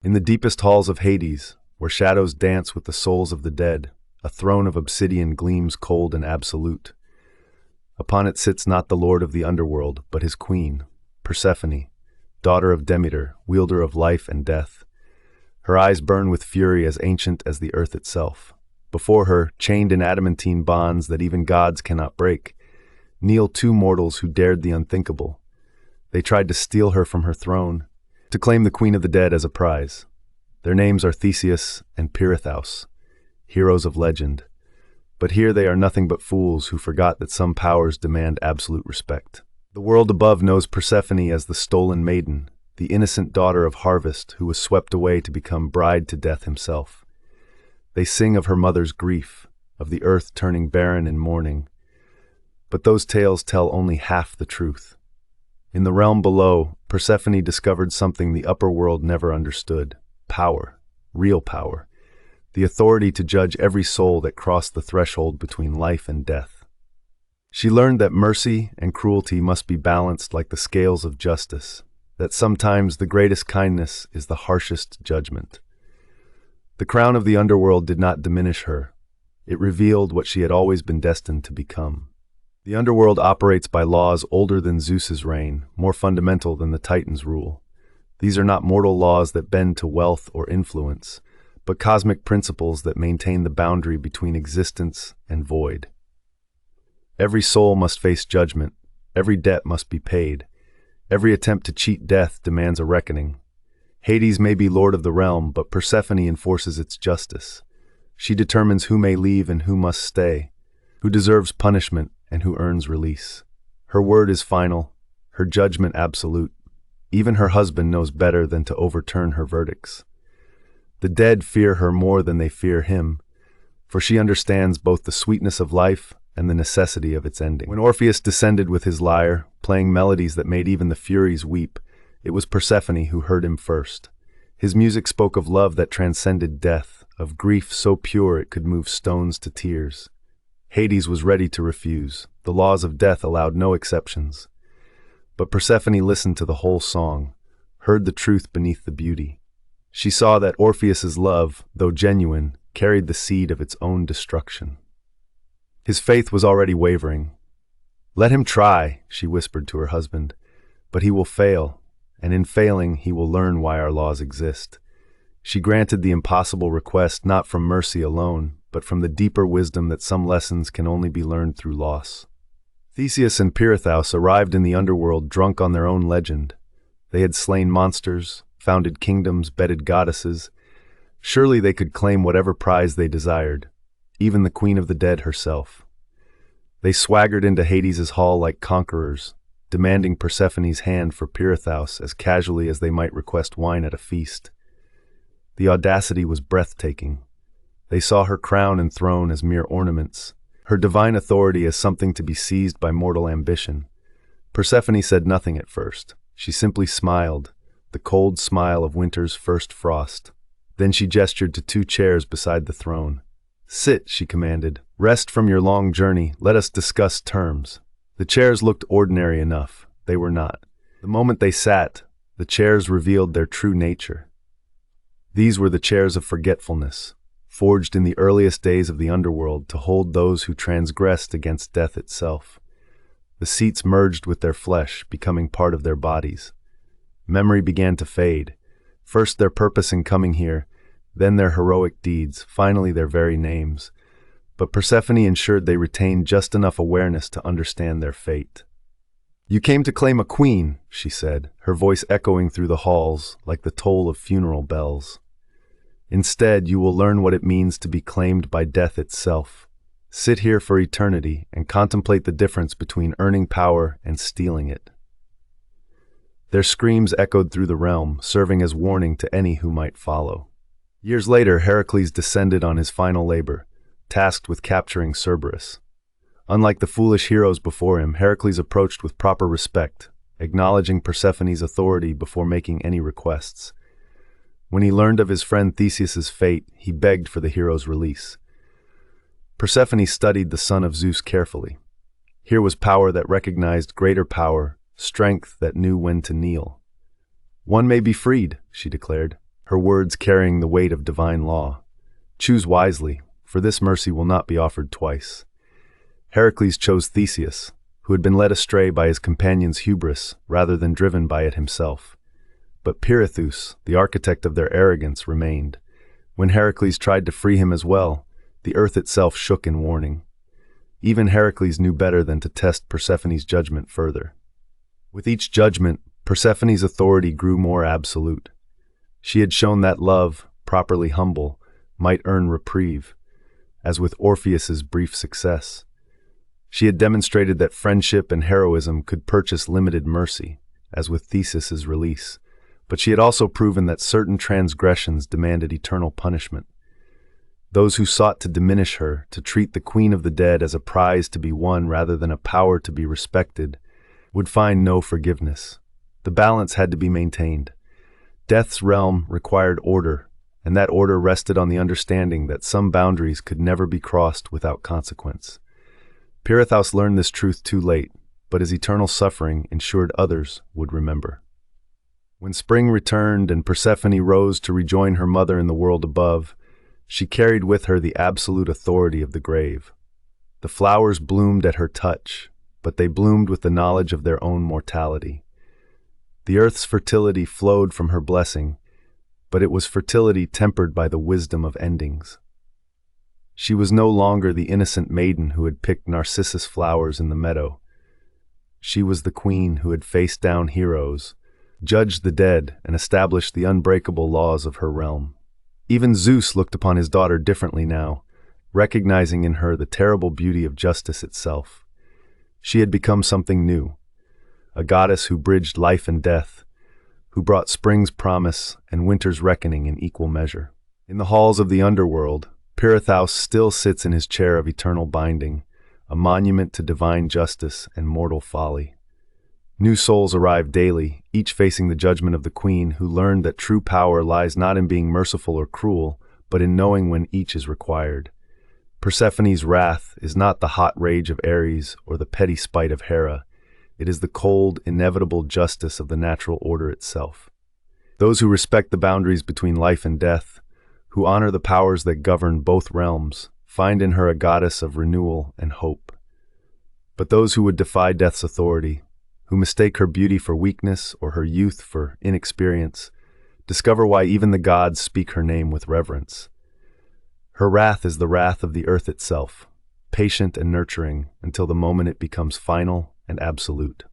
In the deepest halls of Hades, where shadows dance with the souls of the dead, a throne of obsidian gleams cold and absolute. Upon it sits not the lord of the underworld, but his queen, Persephone, daughter of Demeter, wielder of life and death. Her eyes burn with fury as ancient as the earth itself. Before her, chained in adamantine bonds that even gods cannot break, kneel two mortals who dared the unthinkable. They tried to steal her from her throne, to claim the queen of the dead as a prize. Their names are Theseus and Pirithous, heroes of legend. But here they are nothing but fools who forgot that some powers demand absolute respect. The world above knows Persephone as the stolen maiden, the innocent daughter of harvest who was swept away to become bride to death himself. They sing of her mother's grief, of the earth turning barren in mourning. But those tales tell only half the truth. In the realm below, Persephone discovered something the upper world never understood: power, real power, the authority to judge every soul that crossed the threshold between life and death. She learned that mercy and cruelty must be balanced like the scales of justice, that sometimes the greatest kindness is the harshest judgment. The crown of the underworld did not diminish her. It revealed what she had always been destined to become. The underworld operates by laws older than Zeus's reign, more fundamental than the Titans' rule. These are not mortal laws that bend to wealth or influence, but cosmic principles that maintain the boundary between existence and void. Every soul must face judgment, every debt must be paid, every attempt to cheat death demands a reckoning. Hades may be lord of the realm, but Persephone enforces its justice. She determines who may leave and who must stay, who deserves punishment and who earns release. Her word is final, her judgment absolute. Even her husband knows better than to overturn her verdicts. The dead fear her more than they fear him, for she understands both the sweetness of life and the necessity of its ending. When Orpheus descended with his lyre, playing melodies that made even the Furies weep, it was Persephone who heard him first. His music spoke of love that transcended death, of grief so pure it could move stones to tears. Hades was ready to refuse. The laws of death allowed no exceptions. But Persephone listened to the whole song, heard the truth beneath the beauty. She saw that Orpheus's love, though genuine, carried the seed of its own destruction. His faith was already wavering. "Let him try," she whispered to her husband, "but he will fail, and in failing he will learn why our laws exist." She granted the impossible request not from mercy alone, but from the deeper wisdom that some lessons can only be learned through loss. Theseus and Pirithous arrived in the underworld drunk on their own legend. They had slain monsters, founded kingdoms, bedded goddesses. Surely they could claim whatever prize they desired, even the queen of the dead herself. They swaggered into Hades' hall like conquerors, demanding Persephone's hand for Pirithous as casually as they might request wine at a feast. The audacity was breathtaking. They saw her crown and throne as mere ornaments, her divine authority as something to be seized by mortal ambition. Persephone said nothing at first. She simply smiled, the cold smile of winter's first frost. Then she gestured to two chairs beside the throne. "Sit," she commanded. "Rest from your long journey. Let us discuss terms." The chairs looked ordinary enough. They were not. The moment they sat, the chairs revealed their true nature. These were the chairs of forgetfulness, forged in the earliest days of the underworld to hold those who transgressed against death itself. The seats merged with their flesh, becoming part of their bodies. Memory began to fade. First their purpose in coming here, then their heroic deeds, finally their very names. But Persephone ensured they retained just enough awareness to understand their fate. "You came to claim a queen," she said, her voice echoing through the halls like the toll of funeral bells. "Instead, you will learn what it means to be claimed by death itself. Sit here for eternity and contemplate the difference between earning power and stealing it." Their screams echoed through the realm, serving as warning to any who might follow. Years later, Heracles descended on his final labor, tasked with capturing Cerberus. Unlike the foolish heroes before him, Heracles approached with proper respect, acknowledging Persephone's authority before making any requests. When he learned of his friend Theseus's fate, he begged for the hero's release. Persephone studied the son of Zeus carefully. Here was power that recognized greater power, strength that knew when to kneel. "One may be freed," she declared. her words carrying the weight of divine law. Choose wisely, for this mercy will not be offered twice. Heracles chose Theseus, who had been led astray by his companion's hubris rather than driven by it himself. But Pirithous, the architect of their arrogance, remained. When Heracles tried to free him as well, the earth itself shook in warning. Even Heracles knew better than to test Persephone's judgment further. With each judgment, Persephone's authority grew more absolute. She had shown that love, properly humble, might earn reprieve, as with Orpheus's brief success. She had demonstrated that friendship and heroism could purchase limited mercy, as with Theseus's release, but she had also proven that certain transgressions demanded eternal punishment. Those who sought to diminish her, to treat the queen of the dead as a prize to be won rather than a power to be respected, would find no forgiveness. The balance had to be maintained. Death's realm required order, and that order rested on the understanding that some boundaries could never be crossed without consequence. Pirithous learned this truth too late, but his eternal suffering ensured others would remember. When spring returned and Persephone rose to rejoin her mother in the world above, she carried with her the absolute authority of the grave. The flowers bloomed at her touch, but they bloomed with the knowledge of their own mortality. The earth's fertility flowed from her blessing, but it was fertility tempered by the wisdom of endings. She was no longer the innocent maiden who had picked narcissus flowers in the meadow. She was the queen who had faced down heroes, judged the dead, and established the unbreakable laws of her realm. Even Zeus looked upon his daughter differently now, recognizing in her the terrible beauty of justice itself. She had become something new, a goddess who bridged life and death, who brought spring's promise and winter's reckoning in equal measure. In the halls of the Underworld, Pirithous still sits in his chair of eternal binding, a monument to divine justice and mortal folly. New souls arrive daily, each facing the judgment of the queen, who learned that true power lies not in being merciful or cruel, but in knowing when each is required. Persephone's wrath is not the hot rage of Ares or the petty spite of Hera. It is the cold, inevitable justice of the natural order itself. Those who respect the boundaries between life and death, who honor the powers that govern both realms, find in her a goddess of renewal and hope. But those who would defy death's authority, who mistake her beauty for weakness or her youth for inexperience, discover why even the gods speak her name with reverence. Her wrath is the wrath of the earth itself, patient and nurturing until the moment it becomes final and absolute.